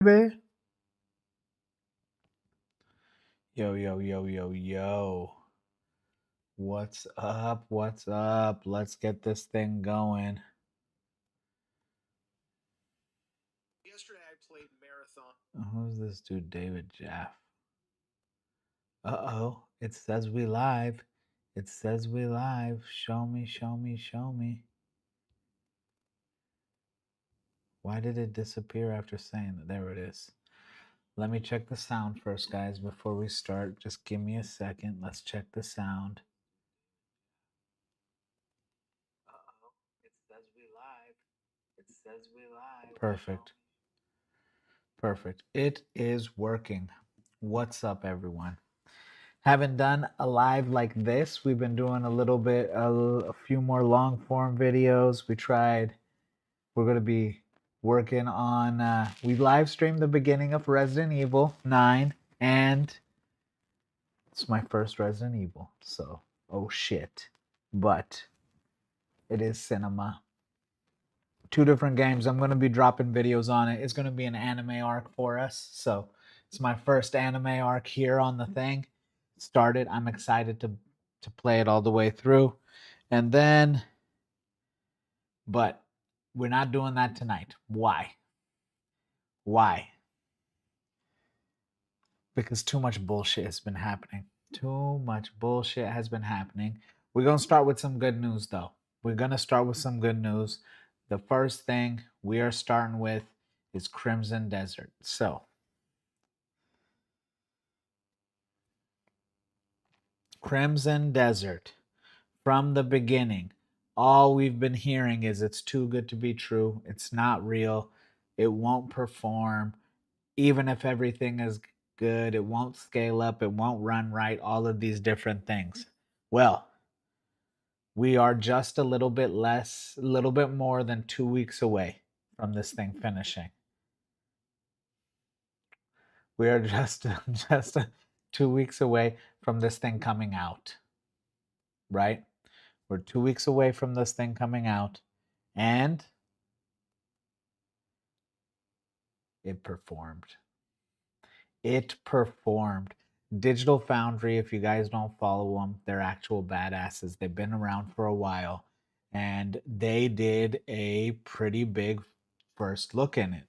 Baby. Yo, yo, yo, yo, yo. What's up? What's up? Let's get this thing going. Yesterday I played Marathon. Who's this dude, David Jaff? Uh-oh. It says we live. It says we live. Show me, show me, show me. Why did it disappear after saying that? There it is. Let me check the sound first, guys, before we start. Just give me a second. Let's check the sound. Uh-oh. It says we live. It says we live. Perfect. Perfect. It is working. What's up, everyone? Haven't done a live like this. We've been doing a few more long form videos. We're going to be working on, we live streamed the beginning of Resident Evil 9, and it's my first Resident Evil. So, oh shit. But it is cinema. Two different games. I'm going to be dropping videos on it. It's going to be an anime arc for us. So it's my first anime arc here on the thing. Started. I'm excited to play it all the way through. And then, but we're not doing that tonight. Why? Why? Because too much bullshit has been happening. Too much bullshit has been happening. We're going to start with some good news, though. We're going to start with some good news. The first thing we are starting with is Crimson Desert. So, Crimson Desert, from the beginning, all we've been hearing is it's too good to be true. It's not real. It won't perform. Even if everything is good, it won't scale up. It won't run right. All of these different things. Well, we are just a little bit more than 2 weeks away from this thing finishing. We are just 2 weeks away from this thing coming out, right? We're 2 weeks away from this thing coming out, and it performed. It performed. Digital Foundry, if you guys don't follow them, they're actual badasses. They've been around for a while, and they did a pretty big first look in it.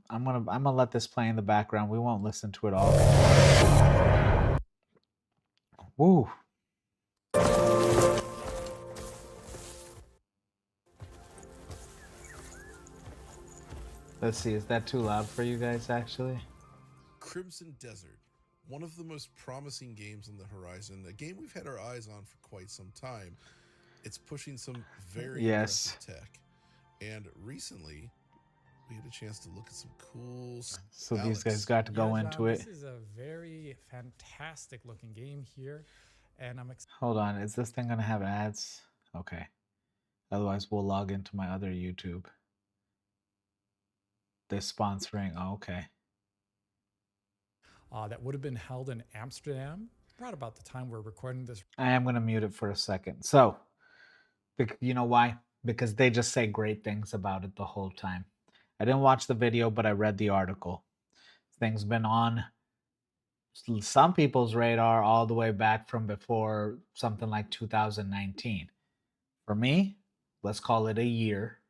I'm gonna let this play in the background. We won't listen to it all. Woo. Let's see, is that too loud for you guys actually? Crimson Desert, one of the most promising games on the horizon, a game we've had our eyes on for quite some time. It's pushing some very impressive tech. And recently, we had a chance to look at some cool stuff. So these guys got to go into it. This is a very fantastic looking game here, and I'm excited. Hold on, is this thing gonna have ads? Okay. Otherwise, we'll log into my other YouTube. They're sponsoring. Oh, okay. That would have been held in Amsterdam, right about the time we're recording this. I am going to mute it for a second. So, you know why? Because they just say great things about it the whole time. I didn't watch the video, but I read the article. Thing's been on some people's radar all the way back from before something like 2019. For me, let's call it a year.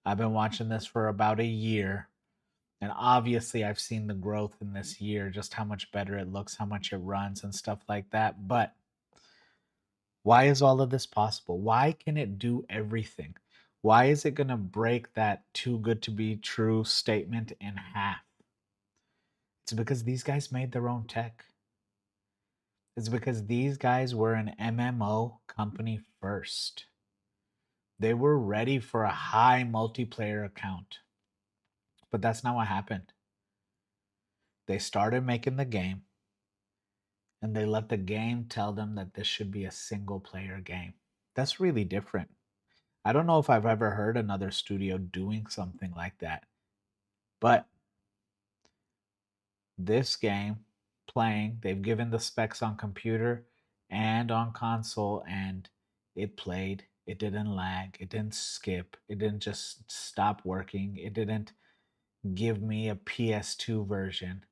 I've been watching this for about a year. And obviously, I've seen the growth in this year, just how much better it looks, how much it runs, and stuff like that. But why is all of this possible? Why can it do everything? Why is it going to break that too good to be true statement in half? It's because these guys made their own tech. It's because these guys were an MMO company first. They were ready for a high multiplayer account. But that's not what happened. They started making the game, and they let the game tell them that this should be a single player game. That's really different. I don't know if I've ever heard another studio doing something like that. But this game playing, they've given the specs on computer and on console, and it played. It didn't lag. It didn't skip. It didn't just stop working. It didn't give me a PS2 version.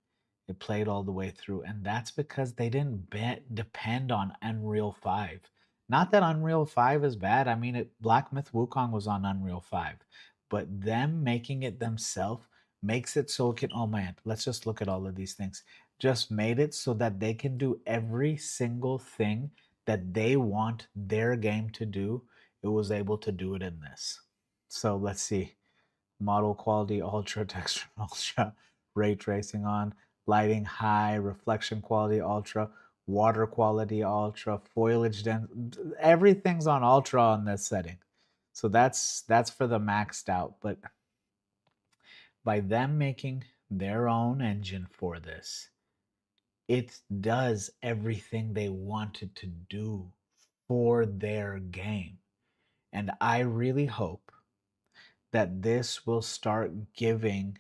It played all the way through, and that's because they didn't depend on Unreal 5. Not that Unreal 5 is bad. I mean, Black Myth Wukong was on Unreal 5, but them making it themselves makes it so it can. Oh man, let's just look at all of these things. Just made it so that they can do every single thing that they want their game to do. It was able to do it in this. So let's see. Model quality ultra, texture ultra, ray tracing on, lighting high, reflection quality ultra, water quality ultra, foliage dense, everything's on ultra on this setting. So that's for the maxed out. But by them making their own engine for this, it does everything they wanted to do for their game. And I really hope that this will start giving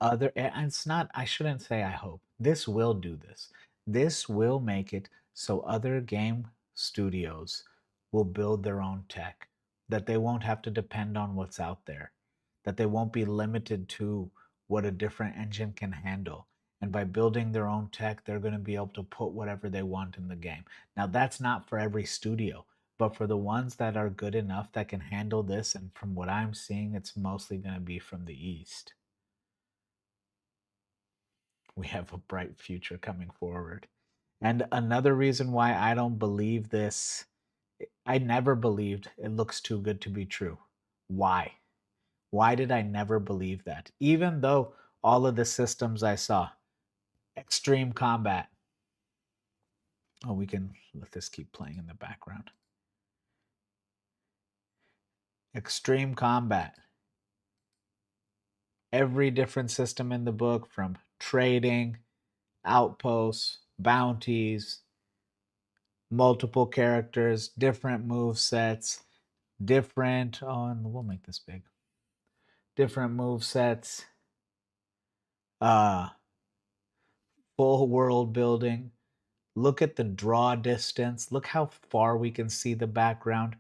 other, and it's not, I shouldn't say I hope, this will do this. This will make it so other game studios will build their own tech, that they won't have to depend on what's out there, that they won't be limited to what a different engine can handle. And by building their own tech, they're going to be able to put whatever they want in the game. Now, that's not for every studio, but for the ones that are good enough that can handle this, and from what I'm seeing, it's mostly going to be from the East. We have a bright future coming forward. And another reason why I don't believe this, I never believed it looks too good to be true. Why? Why did I never believe that? Even though all of the systems I saw, extreme combat. Oh, we can let this keep playing in the background. Extreme combat. Every different system in the book, from trading, outposts, bounties, multiple characters, different move sets, different. Oh, and we'll make this big. Different move sets, uh, full world building. Look at the draw distance. Look how far we can see the background.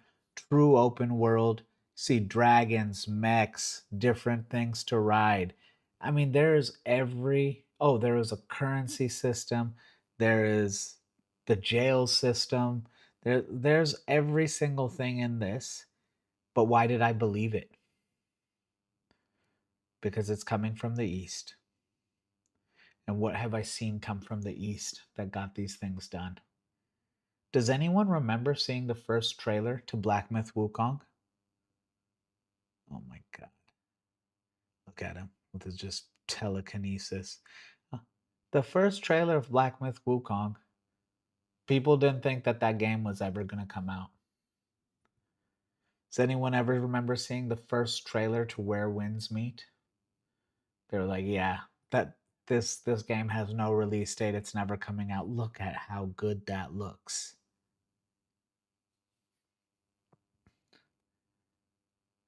True open world. See dragons, mechs, different things to ride. I mean, there's every. Oh, there is a currency system. There is the jail system. There's every single thing in this. But why did I believe it? Because it's coming from the East. And what have I seen come from the East that got these things done? Does anyone remember seeing the first trailer to Black Myth Wukong? Oh my god. Look at him with his just telekinesis. The first trailer of Black Myth Wukong, people didn't think that that game was ever going to come out. Does anyone ever remember seeing the first trailer to Where Winds Meet? They were like, yeah, that this game has no release date. It's never coming out. Look at how good that looks.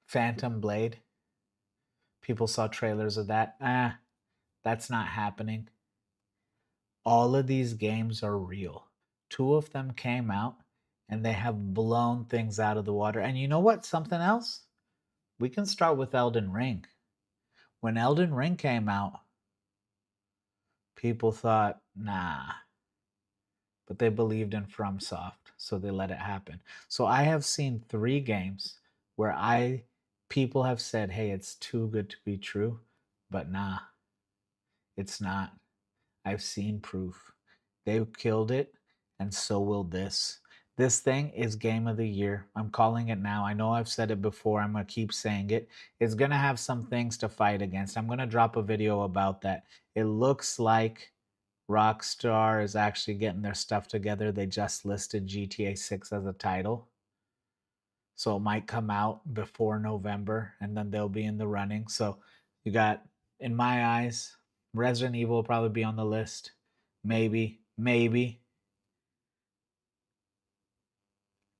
Phantom Blade. People saw trailers of that. That's not happening. All of these games are real. Two of them came out and they have blown things out of the water. And you know what? Something else? We can start with Elden Ring. When Elden Ring came out, people thought, nah. But they believed in FromSoft, so they let it happen. So I have seen 3 games where people have said, hey, it's too good to be true, but nah, it's not. I've seen proof. They killed it, and so will this. This thing is game of the year. I'm calling it now. I know I've said it before. I'm going to keep saying it. It's going to have some things to fight against. I'm going to drop a video about that. It looks like Rockstar is actually getting their stuff together. They just listed GTA 6 as a title. So it might come out before November and then they'll be in the running. So you got, in my eyes, Resident Evil will probably be on the list. Maybe.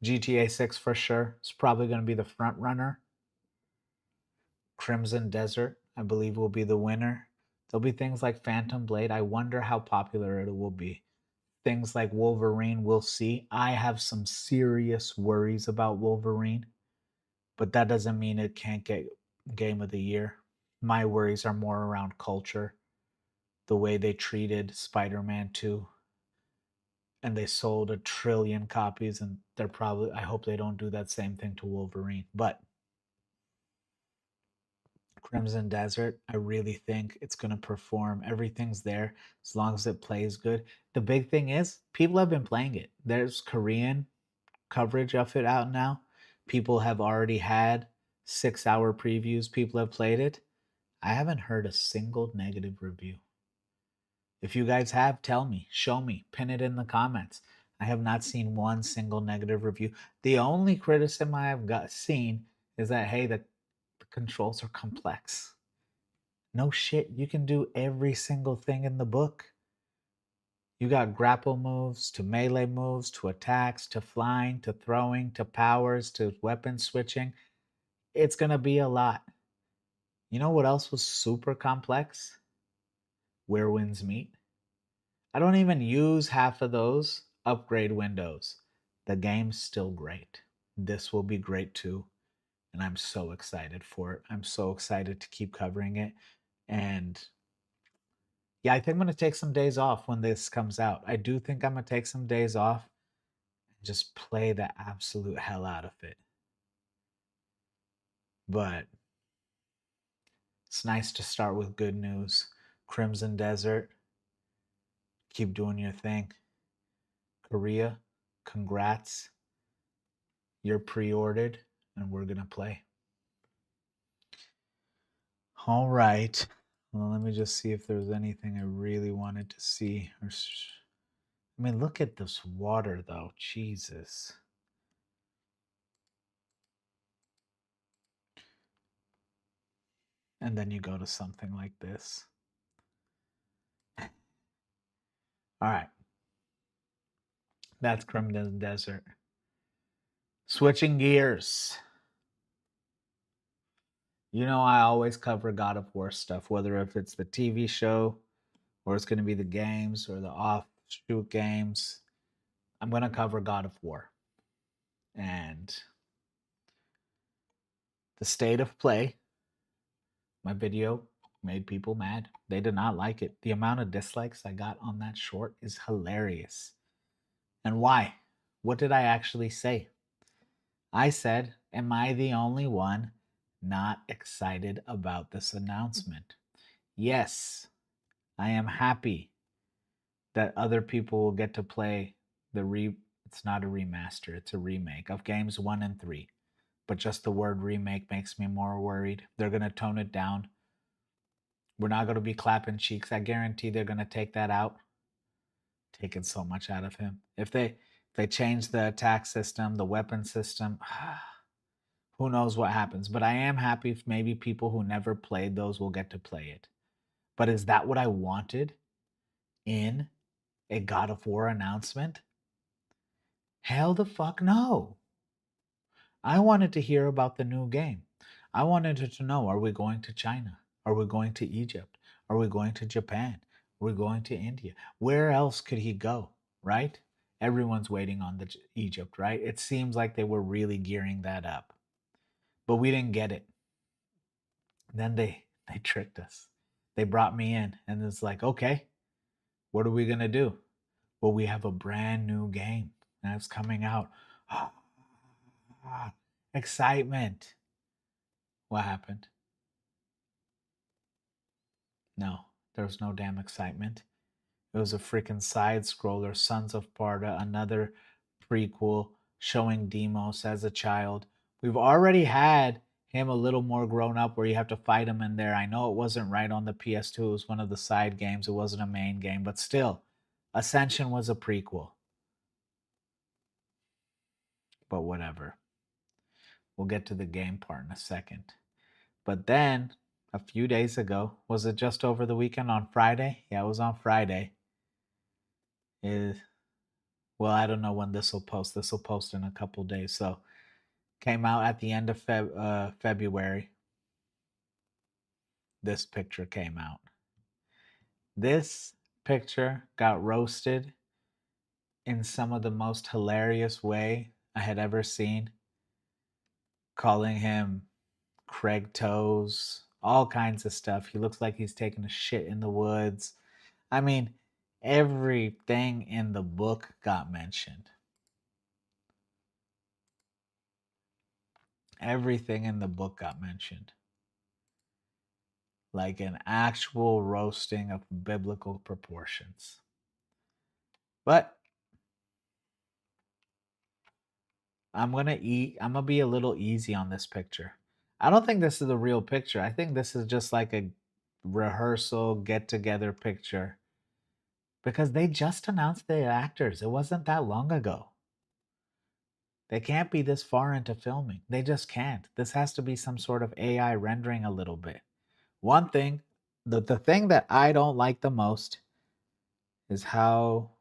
GTA 6 for sure. It's probably going to be the front runner. Crimson Desert, I believe, will be the winner. There'll be things like Phantom Blade. I wonder how popular it will be. Things like Wolverine, we'll see. I have some serious worries about Wolverine, but that doesn't mean it can't get Game of the Year. My worries are more around culture, the way they treated Spider-Man 2, and they sold 1 trillion copies, and they're probably, I hope they don't do that same thing to Wolverine. But Crimson Desert, I really think it's going to perform. Everything's there as long as it plays good. The big thing is people have been playing it. There's Korean coverage of it out now. People have already had 6-hour previews. People have played it. I haven't heard a single negative review. If you guys have, tell me, show me, pin it in the comments. I have not seen one single negative review. The only criticism I have seen is that, hey, the controls are complex. No shit, you can do every single thing in the book. You got grapple moves, to melee moves, to attacks, to flying, to throwing, to powers, to weapon switching. It's going to be a lot. You know what else was super complex? Where Winds Meet. I don't even use half of those upgrade windows. The game's still great. This will be great too. And I'm so excited for it. I'm so excited to keep covering it. And yeah, I think I'm going to take some days off when this comes out. I do think I'm going to take some days off and just play the absolute hell out of it. But it's nice to start with good news. Crimson Desert, keep doing your thing. Korea, congrats. You're pre-ordered and we're going to play. All right. Well, let me just see if there's anything I really wanted to see. I mean, look at this water, though. Jesus. And then you go to something like this. All right. That's Crimson Desert. Switching gears. You know, I always cover God of War stuff, whether if it's the TV show or it's going to be the games or the offshoot games. I'm going to cover God of War. And the state of play, my video made people mad. They did not like it. The amount of dislikes I got on that short is hilarious. And why? What did I actually say? I said, am I the only one not excited about this announcement? Yes, I am happy that other people will get to play it's not a remaster, it's a remake of games 1 and 3. But just the word remake makes me more worried. They're going to tone it down. We're not going to be clapping cheeks. I guarantee they're going to take that out. Taking so much out of him. If they change the attack system, the weapon system, who knows what happens. But I am happy if maybe people who never played those will get to play it. But is that what I wanted in a God of War announcement? Hell the fuck no. I wanted to hear about the new game. I wanted to know, are we going to China? Are we going to Egypt? Are we going to Japan? Are we going to India? Where else could he go, right? Everyone's waiting on the Egypt, right? It seems like they were really gearing that up. But we didn't get it. Then they tricked us. They brought me in and it's like, okay, what are we going to do? Well, we have a brand new game and it's coming out. Excitement. What happened? No, there was no damn excitement. It was a freaking side scroller, Sons of Sparta, another prequel showing Demos as a child. We've already had him a little more grown up where you have to fight him in there. I know it wasn't right on the PS2. It was one of the side games. It wasn't a main game, but still, Ascension was a prequel. But whatever. We'll get to the game part in a second. But then, a few days ago, was it just over the weekend on Friday? Yeah, it was on Friday. Well, I don't know when this will post. This will post in a couple days. So, came out at the end of February. This picture came out. This picture got roasted in some of the most hilarious way I had ever seen. Calling him Craig Toes, all kinds of stuff. He looks like he's taking a shit in the woods. I mean, everything in the book got mentioned. Everything in the book got mentioned. Like an actual roasting of biblical proportions. But I'm gonna be a little easy on this picture. I don't think this is a real picture. I think this is just like a rehearsal get together picture. Because they just announced the actors. It wasn't that long ago. They can't be this far into filming. They just can't. This has to be some sort of AI rendering a little bit. One thing, the thing that I don't like the most is how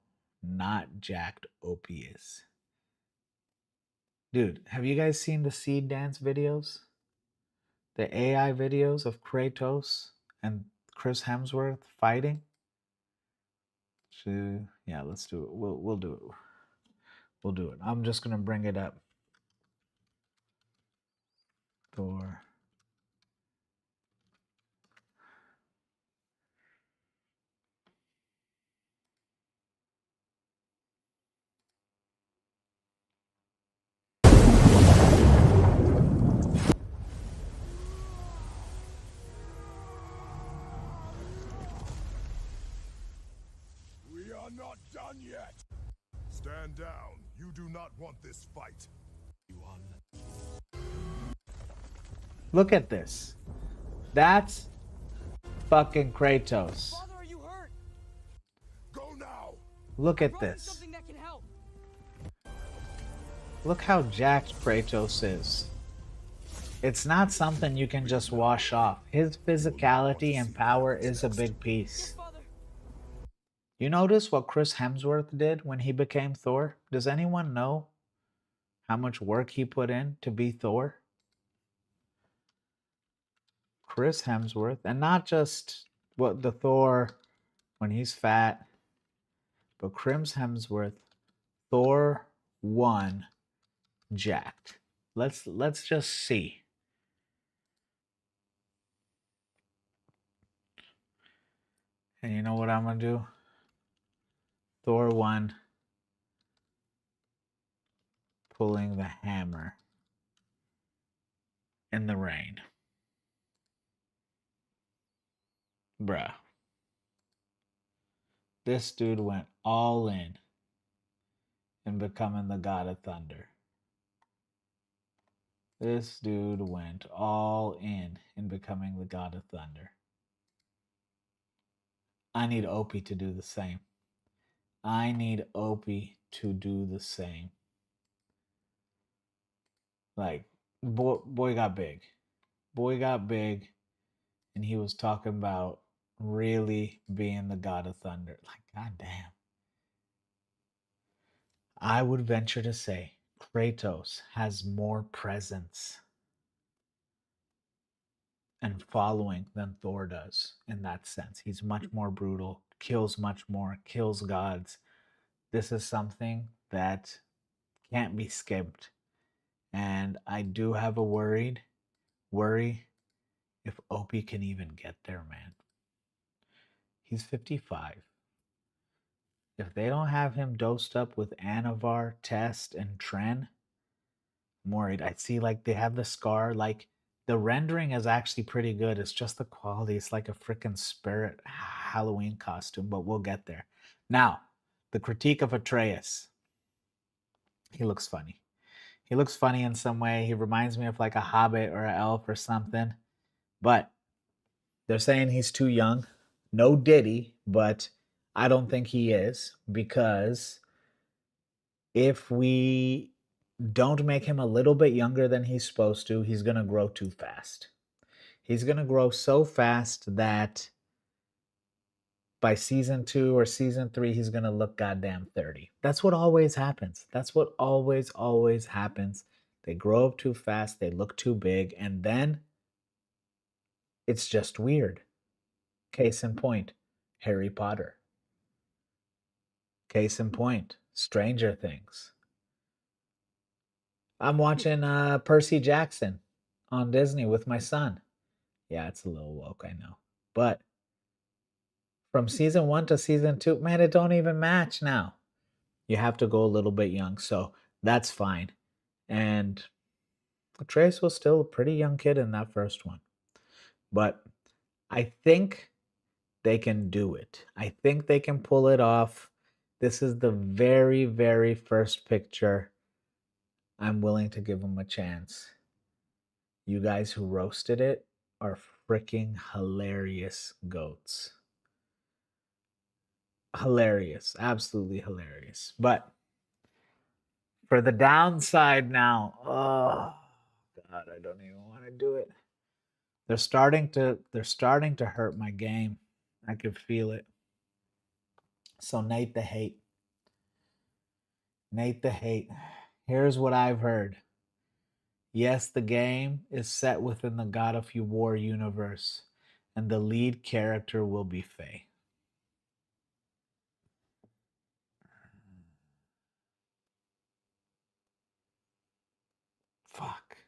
not jacked Opie is. Dude, have you guys seen the seed dance videos? The AI videos of Kratos and Chris Hemsworth fighting? Yeah, let's do it. We'll do it. We'll do it. I'm just gonna bring it up. Thor. We are not done yet. Stand down. You do not want this fight. Look at this. That's fucking Kratos. Father, are you hurt? Go now. Look at Brought in this. something that can help. Look how jacked Kratos is. It's not something you can just wash off. His physicality and power is a big Yes, piece. Father. You notice what Chris Hemsworth did when he became Thor? Does anyone know how much work he put in to be Thor? Chris Hemsworth, and not just what the Thor when he's fat, but Chris Hemsworth, Thor 1 jacked. Let's just see. And you know what I'm gonna do? Thor 1 pulling the hammer in the rain. Bruh. This dude went all in becoming the God of Thunder. This dude went all in becoming the God of Thunder. I need Opie to do the same. I need Opie to do the same. Like, boy got big. Boy got big, and he was talking about really being the God of Thunder. Like, goddamn. I would venture to say Kratos has more presence and following than Thor does in that sense. He's much more brutal, kills much more, kills gods. This is something that can't be skipped. And I do have a worry if Opie can even get there, man. He's 55. If they don't have him dosed up with Anavar, Test, and Tren, I'm worried. I see like they have the scar. Like the rendering is actually pretty good. It's just the quality. It's like a freaking spirit Halloween costume, but we'll get there. Now, the critique of Atreus. He looks funny. He looks funny in some way. He reminds me of like a hobbit or an elf or something. But they're saying he's too young. No Diddy, but I don't think he is, because if we don't make him a little bit younger than he's supposed to, he's going to grow too fast. He's going to grow so fast that by season 2 or season 3, he's going to look goddamn 30. That's what always happens. That's what always happens. They grow up too fast, they look too big, and then it's just weird. Case in point, Harry Potter. Case in point, Stranger Things. I'm watching Percy Jackson on Disney with my son. Yeah, it's a little woke, I know. But from season 1 to season 2, man, it don't even match now. You have to go a little bit young, so that's fine. And Trace was still a pretty young kid in that first one. But I think they can do it. I think they can pull it off. This is the very, very first picture. I'm willing to give them a chance. You guys who roasted it are freaking hilarious goats. Hilarious. Absolutely hilarious. But for the downside now, oh God, I don't even want to do it. They're starting to hurt my game. I could feel it. So Nate the hate. Nate the hate. Here's what I've heard. Yes, the game is set within the God of War universe, and the lead character will be Faye. Fuck.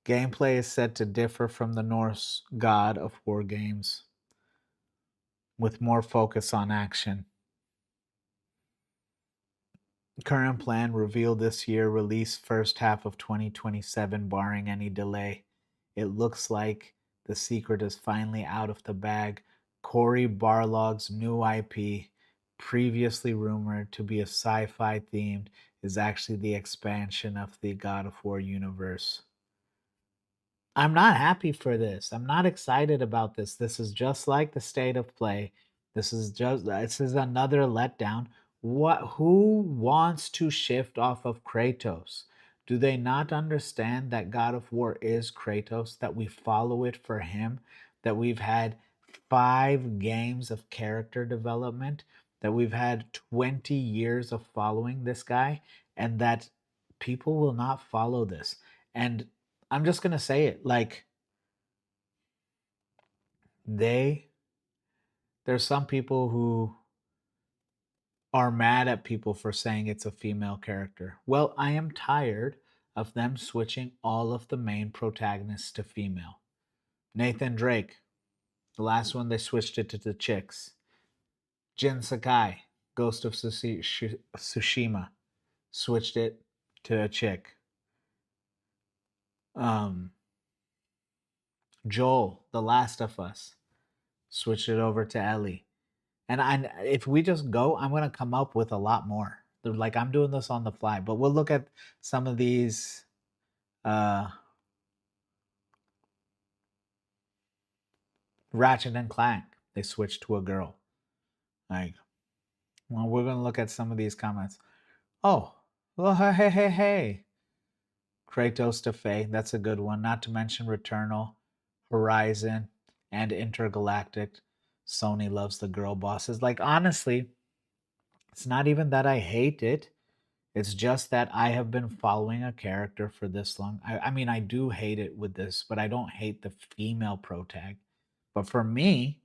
Gameplay is said to differ from the Norse God of War games, with more focus on action. Current plan revealed this year, release first half of 2027, barring any delay. It looks like the secret is finally out of the bag. Cory Barlog's new IP, previously rumored to be a sci-fi themed, is actually the expansion of the God of War universe. I'm not happy for this. I'm not excited about this. This is just like the state of play. This is another letdown. Who wants to shift off of Kratos? Do they not understand that God of War is Kratos, that we follow it for him, that we've had 5 games of character development, that we've had 20 years of following this guy, and that people will not follow this? And I'm just going to say it, like, there's some people who are mad at people for saying it's a female character. Well, I am tired of them switching all of the main protagonists to female. Nathan Drake, the last one they switched it to the chicks. Jin Sakai, Ghost of Tsushima, switched it to a chick. Joel, The Last of Us, switched it over to Ellie. And if we just go, I'm gonna come up with a lot more. Like, I'm doing this on the fly, but we'll look at some of these. Ratchet and Clank, they switched to a girl. Like, well, we're gonna look at some of these comments. Oh, well, hey. Kratos to Faye, that's a good one. Not to mention Returnal, Horizon, and Intergalactic. Sony loves the girl bosses. Like, honestly, it's not even that I hate it. It's just that I have been following a character for this long. I mean, I do hate it with this, but I don't hate the female protag. But for me,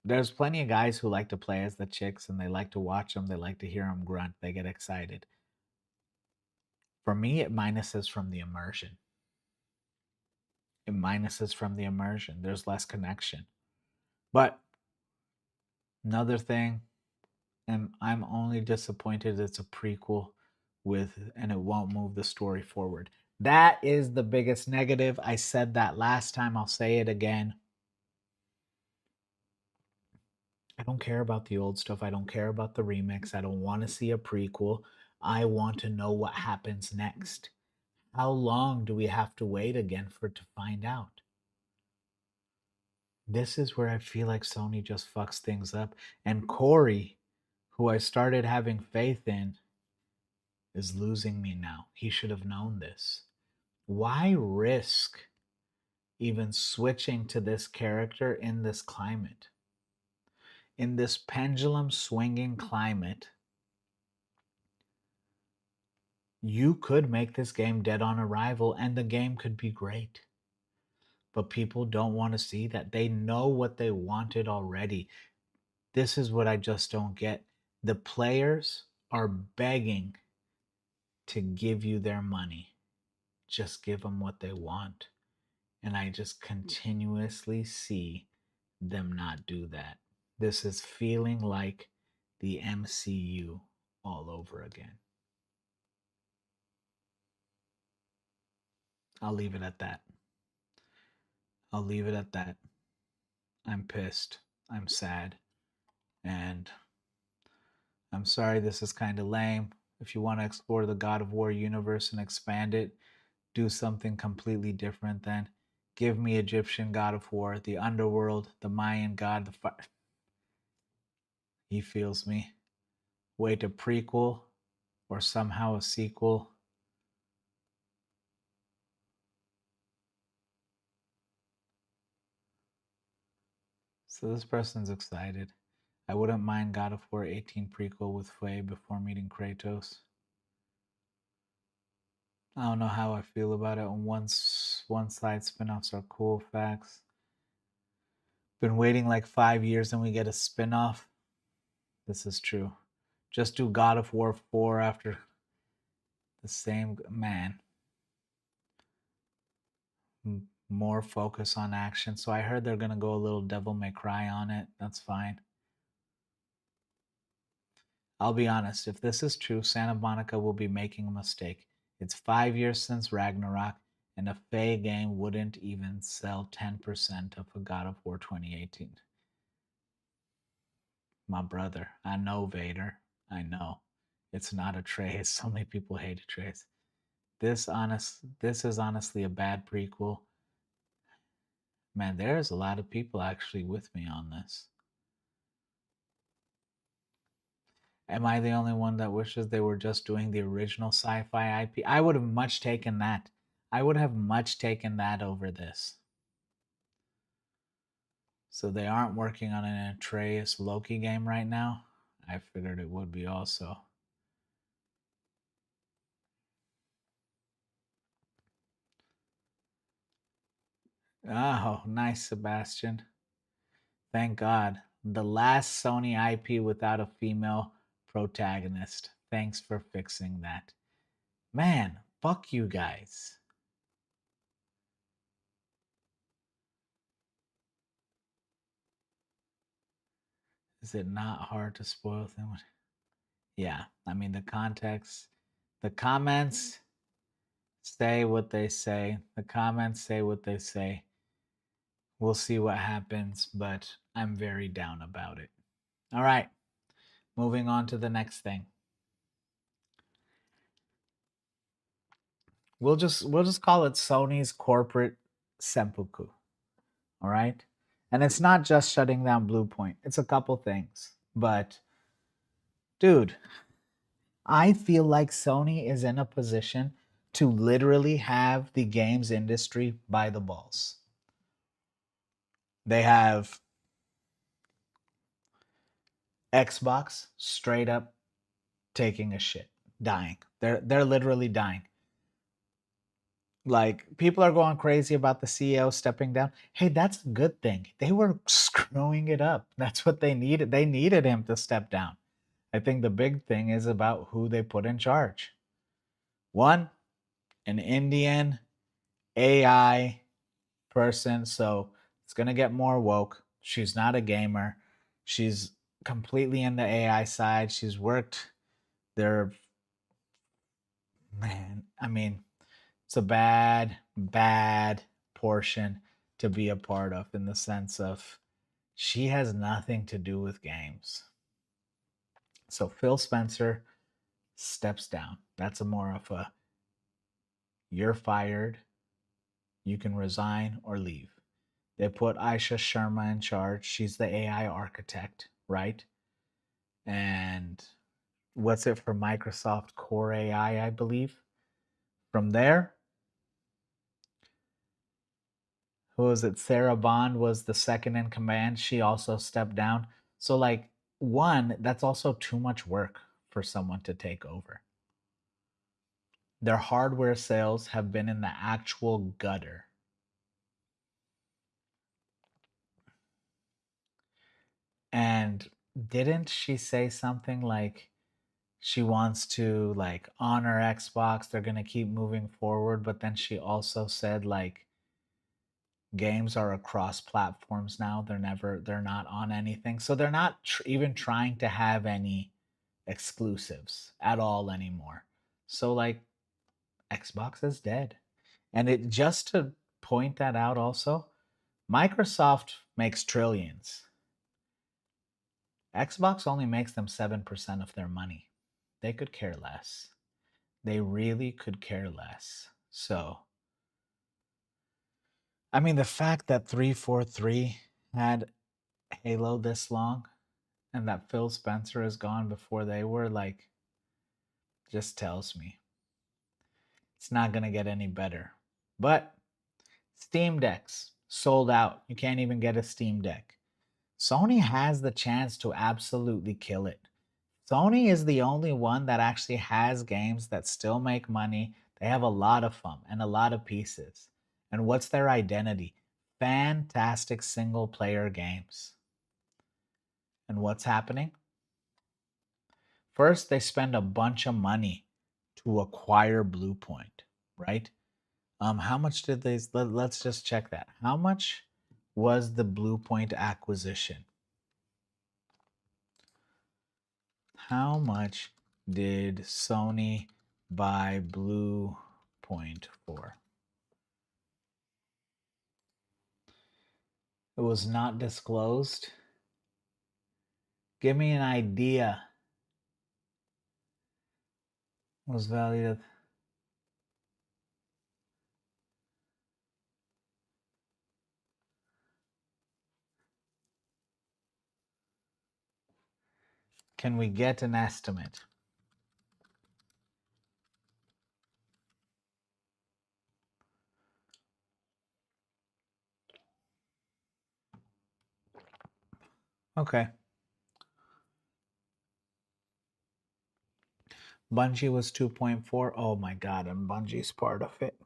there's plenty of guys who like to play as the chicks and they like to watch them. They like to hear them grunt. They get excited. For me, it minuses from the immersion. There's less connection. But another thing, and I'm only disappointed it's a prequel and it won't move the story forward. That is the biggest negative. I said that last time. I'll say it again. I don't care about the old stuff. I don't care about the remix. I don't want to see a prequel. I want to know what happens next. How long do we have to wait again to find out? This is where I feel like Sony just fucks things up. And Cory, who I started having faith in, is losing me now. He should have known this. Why risk even switching to this character in this climate? In this pendulum swinging climate, you could make this game dead on arrival and the game could be great. But people don't want to see that. They know what they wanted already. This is what I just don't get. The players are begging to give you their money. just give them what they want. And I just continuously see them not do that. This is feeling like the MCU all over again. I'll leave it at that. I'll leave it at that. I'm pissed. I'm sad. And I'm sorry this is kind of lame. If you want to explore the God of War universe and expand it, do something completely different then. Give me Egyptian God of War, the underworld, the Mayan god, the fire. He feels me. Wait, a prequel or somehow a sequel. So this person's excited. I wouldn't mind God of War 18 prequel with Faye before meeting Kratos. I don't know how I feel about it. On one side, spin-offs are cool, facts. Been waiting like 5 years and we get a spin-off. This is true. Just do God of War 4 after the same man. More focus on action. So I heard they're gonna go a little Devil May Cry on it. That's fine. I'll be honest, if this is true, Santa Monica will be making a mistake. It's 5 years since Ragnarok, and a Faye game wouldn't even sell 10% of a God of War 2018. My brother, I know Vader. I know. It's not Atreus. So many people hate Atreus. This is honestly a bad prequel. Man, there's a lot of people actually with me on this. Am I the only one that wishes they were just doing the original sci-fi IP? I would have much taken that. I would have much taken that over this. So they aren't working on an Atreus Loki game right now. I figured it would be also. Oh, nice, Sebastian. Thank God. The last Sony IP without a female protagonist. Thanks for fixing that. Man, fuck you guys. Is it not hard to spoil things? Yeah, I mean, the context, the comments say what they say. The comments say what they say. We'll see what happens, but I'm very down about it. All right, moving on to the next thing. We'll just call it Sony's corporate seppuku. All right? And it's not just shutting down Bluepoint. It's a couple things. But dude, I feel like Sony is in a position to literally have the games industry by the balls. They have Xbox straight up taking a shit, dying. They're literally dying. Like, people are going crazy about the CEO stepping down. Hey, that's a good thing. They were screwing it up. That's what they needed. They needed him to step down. I think the big thing is about who they put in charge. One, an Indian AI person. So it's going to get more woke. She's not a gamer. She's completely in the AI side. She's worked there. Man, I mean, it's a bad portion to be a part of, in the sense of she has nothing to do with games. So Phil Spencer steps down. That's a more of a, you're fired, you can resign or leave. They put Aisha Sharma in charge. She's the AI architect, right? And what's it for Microsoft Core AI, I believe. From there, who was it? Sarah Bond was the second in command. She also stepped down. So, like, one, that's also too much work for someone to take over. Their hardware sales have been in the actual gutter. And didn't she say something like she wants to like honor Xbox. They're going to keep moving forward, but then she also said like games are across platforms now. They're not on anything. So they're not even trying to have any exclusives at all anymore. So like Xbox is dead. And it just to point that out also, Microsoft makes trillions. Xbox only makes them 7% of their money. They could care less. They really could care less. So, I mean, the fact that 343 had Halo this long and that Phil Spencer is gone before they were, like, just tells me it's not going to get any better. But Steam Decks sold out. You can't even get a Steam Deck. Sony has the chance to absolutely kill it. Sony is the only one that actually has games that still make money. They have a lot of fun and a lot of pieces. And what's their identity? Fantastic single player games. And what's happening? First, they spend a bunch of money to acquire Bluepoint, right? How much did they? Let's just check that. How much was the Bluepoint acquisition? How much did Sony buy Bluepoint for? It was not disclosed. Give me an idea. It was valued at Can we get an estimate? Okay. Bungie was 2.4. Oh my god, and Bungie's part of it.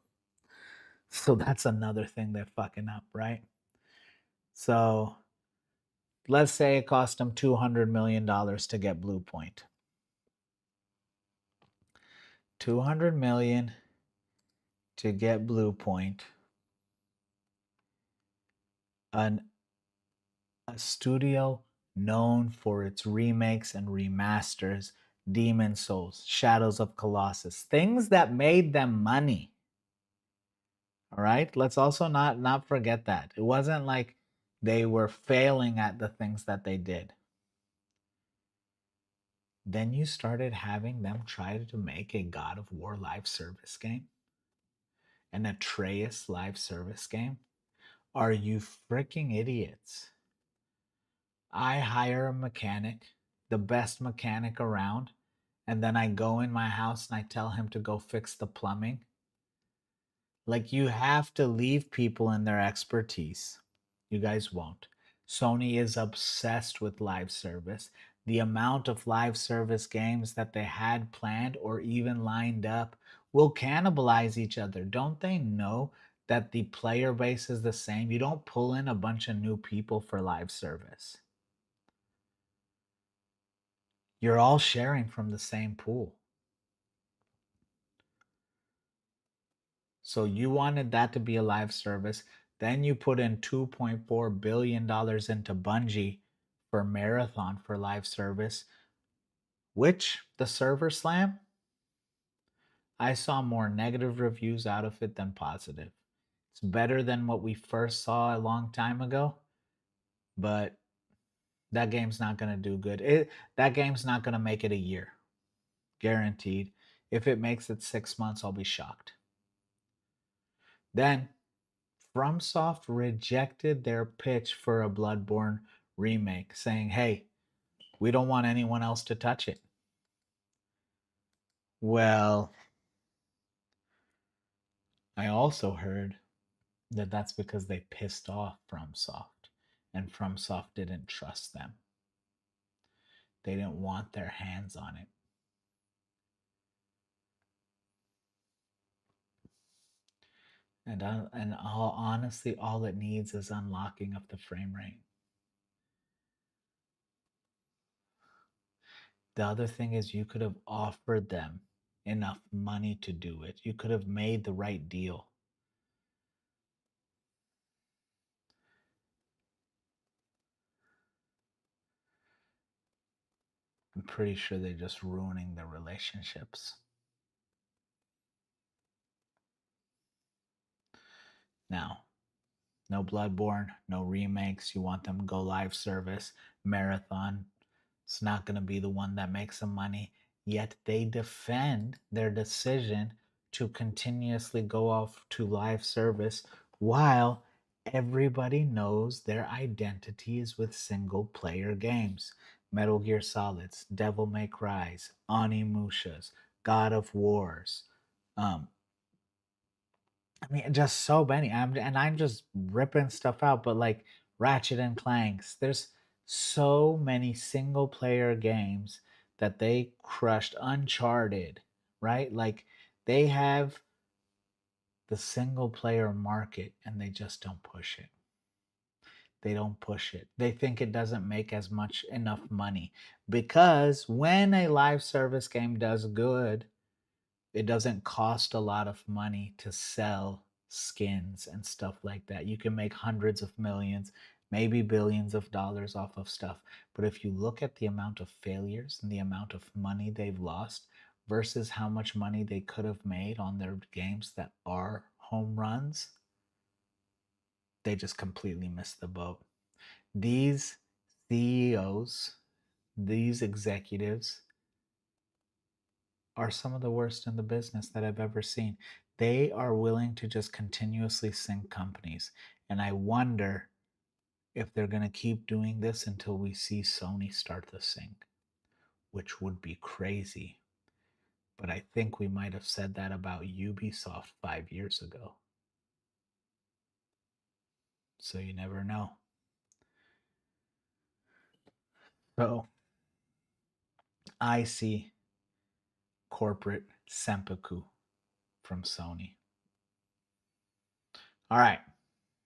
So that's another thing they're fucking up, right? So let's say it cost them $200 million to get Bluepoint. 200 million to get Bluepoint. A studio known for its remakes and remasters, Demon Souls, Shadows of Colossus, things that made them money. All right, let's also not forget that. It wasn't like they were failing at the things that they did. Then you started having them try to make a God of War live service game, an Atreus live service game. Are you freaking idiots? I hire a mechanic, the best mechanic around, and then I go in my house and I tell him to go fix the plumbing. Like, you have to leave people in their expertise. You guys won't. Sony is obsessed with live service. The amount of live service games that they had planned or even lined up will cannibalize each other. Don't they know that the player base is the same? You don't pull in a bunch of new people for live service. You're all sharing from the same pool. So you wanted that to be a live service. Then you put in $2.4 billion into Bungie for Marathon for live service, which the server slam, I saw more negative reviews out of it than positive. It's better than what we first saw a long time ago, but that game's not going to do good. That game's not going to make it a year. Guaranteed. If it makes it 6 months, I'll be shocked. Then FromSoft rejected their pitch for a Bloodborne remake, saying, hey, we don't want anyone else to touch it. Well, I also heard that that's because they pissed off FromSoft, and FromSoft didn't trust them. They didn't want their hands on it. And honestly, all it needs is unlocking of the frame rate. The other thing is you could have offered them enough money to do it. You could have made the right deal. I'm pretty sure they're just ruining their relationships. Now, no Bloodborne, no remakes. You want them to go live service, marathon. It's not going to be the one that makes them money. Yet they defend their decision to continuously go off to live service while everybody knows their identity is with single player games. Metal Gear Solids, Devil May Cry's, Onimushas, God of Wars, I mean, just so many. I'm just ripping stuff out, but like Ratchet and Clanks, there's so many single player games that they crushed. Uncharted, right? Like they have the single player market and they just don't push it. They don't push it. They think it doesn't make as much enough money because when a live service game does good, it doesn't cost a lot of money to sell skins and stuff like that. You can make hundreds of millions, maybe billions of dollars off of stuff. But if you look at the amount of failures and the amount of money they've lost versus how much money they could have made on their games that are home runs, they just completely missed the boat. These CEOs, these executives, are some of the worst in the business that I've ever seen. They are willing to just continuously sink companies. And I wonder if they're going to keep doing this until we see Sony start the sink, which would be crazy. But I think we might have said that about Ubisoft 5 years ago. So you never know. So I see corporate seppuku from Sony. All right.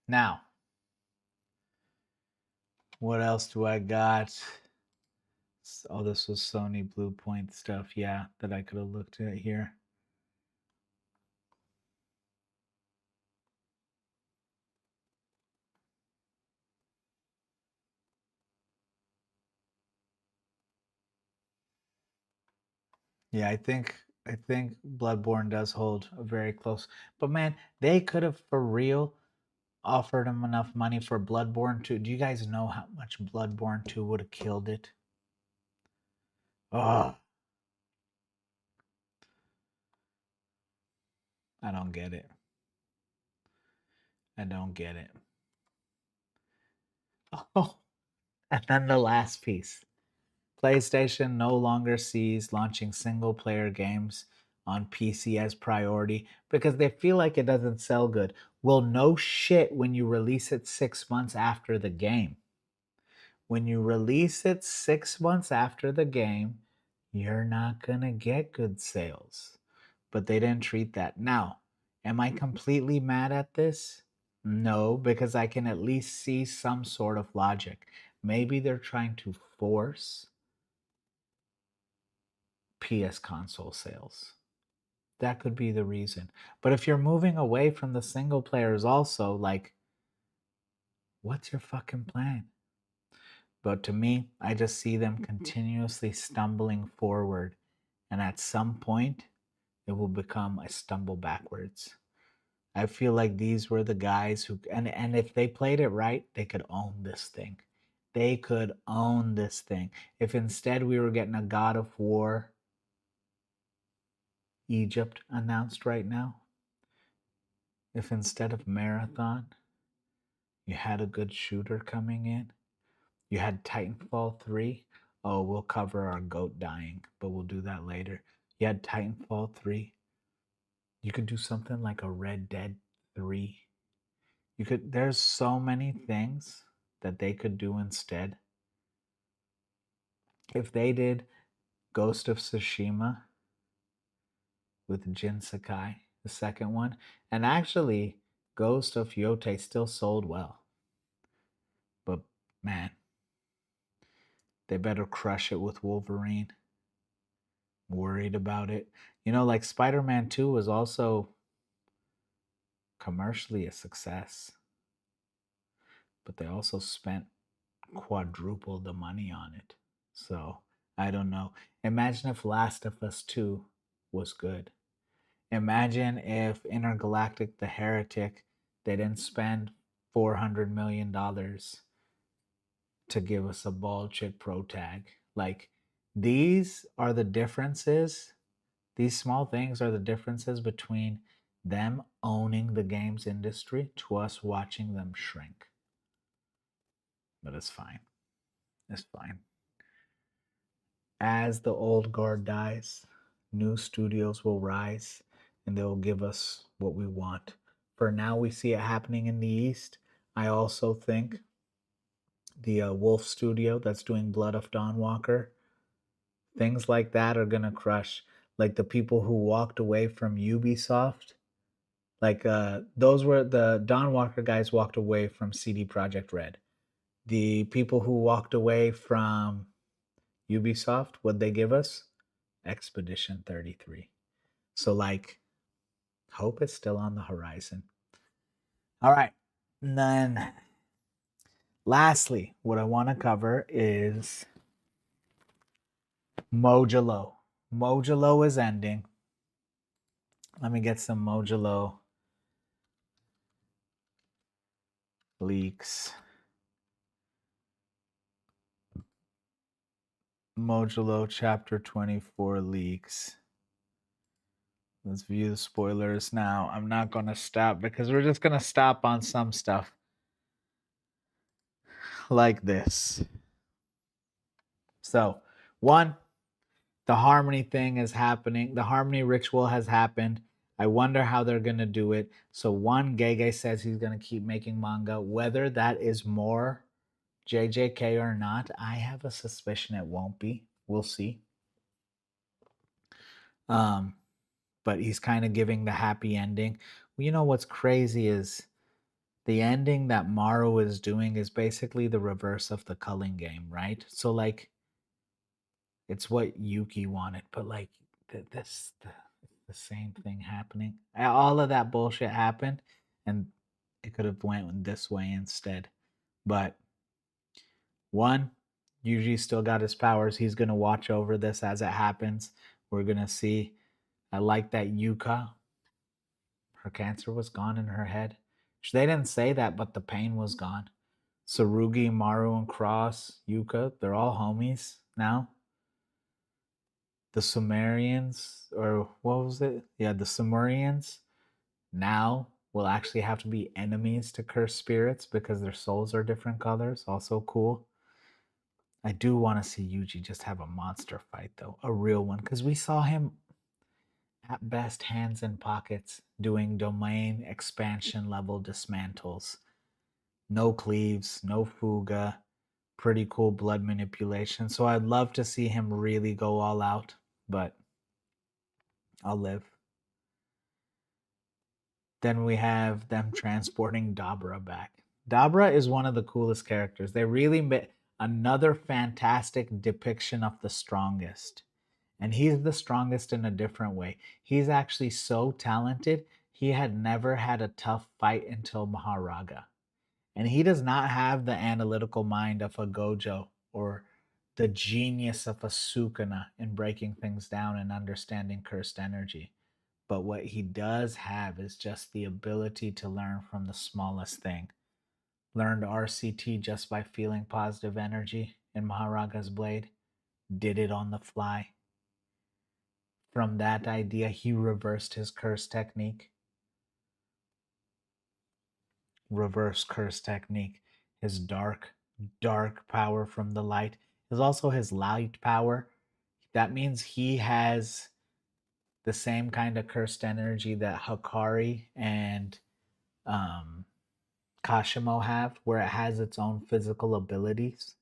Now, what else do I got? Oh, this was Sony Bluepoint stuff, yeah, that I could have looked at here. Yeah, I think Bloodborne does hold a very close. But man, they could have for real offered him enough money for Bloodborne 2. Do you guys know how much Bloodborne 2 would have killed it? Oh, I don't get it. I don't get it. Oh, and then the last piece. PlayStation no longer sees launching single player games on PC as priority because they feel like it doesn't sell good. Well, no shit when you release it 6 months after the game. When you release it 6 months after the game, you're not going to get good sales. But they didn't treat that. Now, am I completely mad at this? No, because I can at least see some sort of logic. Maybe they're trying to force PS console sales. That could be the reason. But if you're moving away from the single players also, like, what's your fucking plan? But to me, I just see them continuously stumbling forward. And at some point, it will become a stumble backwards. I feel like these were the guys who, and if they played it right, they could own this thing. They could own this thing. If instead we were getting a God of War Egypt announced right now, if instead of Marathon, you had a good shooter coming in, you had Titanfall 3. Oh, we'll cover our goat dying, but we'll do that later. You had Titanfall 3. You could do something like a Red Dead 3. There's so many things that they could do instead. If they did Ghost of Tsushima with Jin Sakai, the second one, and actually Ghost of Yote still sold well. But man, they better crush it with Wolverine. worried about it. You know, like Spider-Man 2 was also commercially a success, but they also spent quadruple the money on it. So I don't know. Imagine if Last of Us 2 was good. Imagine if Intergalactic the Heretic, they didn't spend $400 million to give us a bald chick pro tag. Like, these are the differences. These small things are the differences between them owning the games industry to us watching them shrink. But it's fine. It's fine. As the old guard dies, new studios will rise and they'll give us what we want. For now, we see it happening in the East. I also think the Wolf Studio that's doing Blood of Dawnwalker, things like that are going to crush. Like the people who walked away from Ubisoft, like those were the Dawnwalker guys walked away from CD Projekt Red. The people who walked away from Ubisoft, what they give us? Expedition 33. So, like, hope is still on the horizon. All right. And then, lastly, what I want to cover is Modulo. Modulo is ending. Let me get some Modulo leaks. Modulo Chapter 24 leaks. Let's view the spoilers now. I'm not going to stop because we're just going to stop on some stuff like this. So, one, the harmony thing is happening. The harmony ritual has happened. I wonder how they're going to do it. So, one, Gege says he's going to keep making manga. Whether that is more JJK or not, I have a suspicion it won't be. We'll see. But he's kind of giving the happy ending. Well, you know what's crazy is the ending that Maru is doing is basically the reverse of the culling game, right? So, like, it's what Yuki wanted, but like the same thing happening. All of that bullshit happened, and it could have went this way instead. But one, Yuji still got his powers. He's gonna watch over this as it happens. We're gonna see. I like that Yuka. Her cancer was gone in her head. They didn't say that, but the pain was gone. Tsurugi, Maru, and Cross, Yuka, they're all homies now. The Sumerians, or what was it? Yeah, the Sumerians now will actually have to be enemies to cursed spirits because their souls are different colors. Also cool. I do want to see Yuji just have a monster fight, though, a real one, because we saw him at best hands in pockets doing domain expansion level dismantles. No cleaves, no fuga, pretty cool blood manipulation. So I'd love to see him really go all out, but I'll live. Then we have them transporting Dabra back. Dabra is one of the coolest characters. They really made another fantastic depiction of the strongest. And he's the strongest in a different way. He's actually so talented, he had never had a tough fight until Maharaga. And he does not have the analytical mind of a Gojo or the genius of a Sukuna in breaking things down and understanding cursed energy. But what he does have is just the ability to learn from the smallest thing. Learned RCT just by feeling positive energy in Maharaga's blade. Did it on the fly. From that idea, he reversed his curse technique. Reverse curse technique. His dark power from the light is also his light power. That means he has the same kind of cursed energy that Hakari and Kashimo have, where it has its own physical abilities,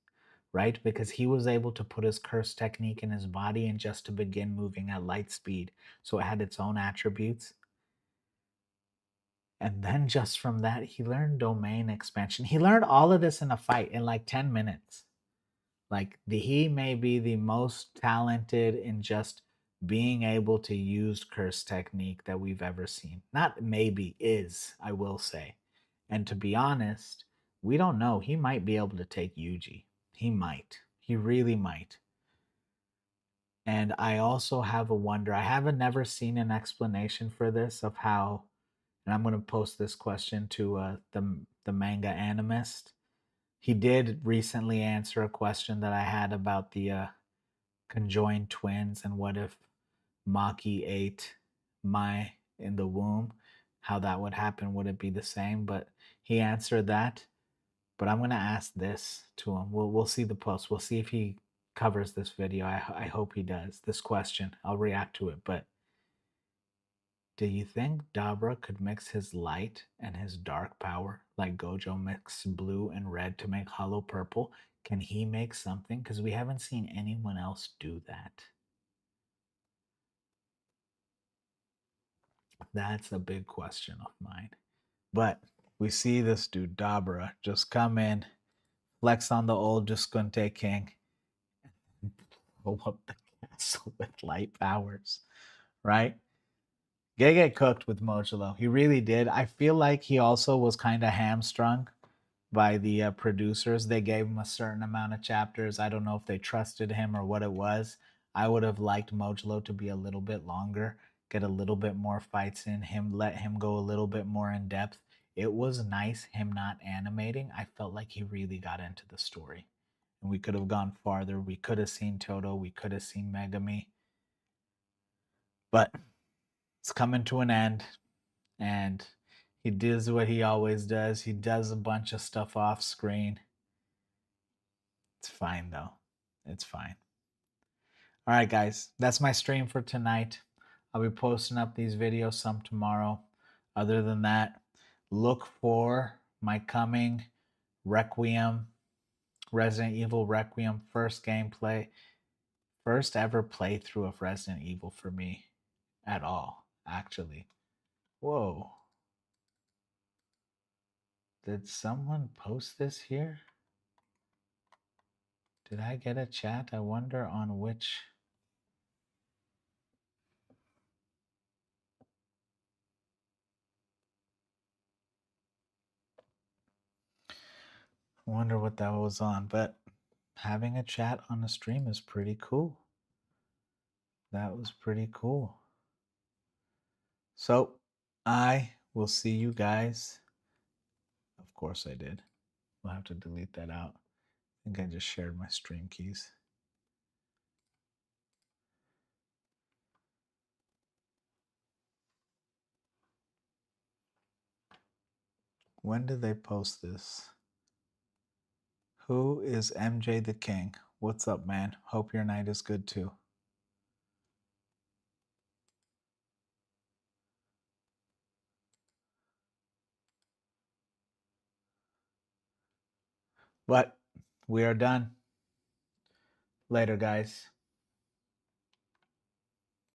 right? Because he was able to put his curse technique in his body and just to begin moving at light speed. So it had its own attributes. And then just from that, he learned domain expansion. He learned all of this in a fight in like 10 minutes. Like he may be the most talented in just being able to use curse technique that we've ever seen. Not maybe, is, I will say. And to be honest, we don't know. He might be able to take Yuji. He might. He really might. And I also have a wonder. I haven't never seen an explanation for this of how, and I'm going to post this question to the manga animist. He did recently answer a question that I had about the conjoined twins and what if Maki ate Mai in the womb, how that would happen. Would it be the same? But he answered that. But I'm gonna ask this to him. We'll see the post. We'll see if he covers this video. I hope he does. This question. I'll react to it. But do you think Dabra could mix his light and his dark power like Gojo mixed blue and red to make hollow purple? Can he make something? Because we haven't seen anyone else do that. That's a big question of mine. But we see this dude, Dabra, just come in, flex on the old Juskunte King, blow up the castle with light powers, right? Gege cooked with Modulo. He really did. I feel like he also was kind of hamstrung by the producers. They gave him a certain amount of chapters. I don't know if they trusted him or what it was. I would have liked Modulo to be a little bit longer, get a little bit more fights in him, let him go a little bit more in depth. It was nice him not animating. I felt like he really got into the story. And we could have gone farther. We could have seen Toto. We could have seen Megami. But it's coming to an end. And he does what he always does. He does a bunch of stuff off screen. It's fine, though. It's fine. All right, guys. That's my stream for tonight. I'll be posting up these videos some tomorrow. Other than that, look for my coming Resident Evil Requiem first gameplay, first ever playthrough of Resident Evil for me at all, actually. Whoa. Did someone post this here? Did I get a chat? I wonder on which. I wonder what that was on, but having a chat on a stream is pretty cool. That was pretty cool. So I will see you guys. Of course I did. We'll have to delete that out. I think I just shared my stream keys. When did they post this? Who is MJ the King? What's up, man? Hope your night is good too. But we are done. Later, guys.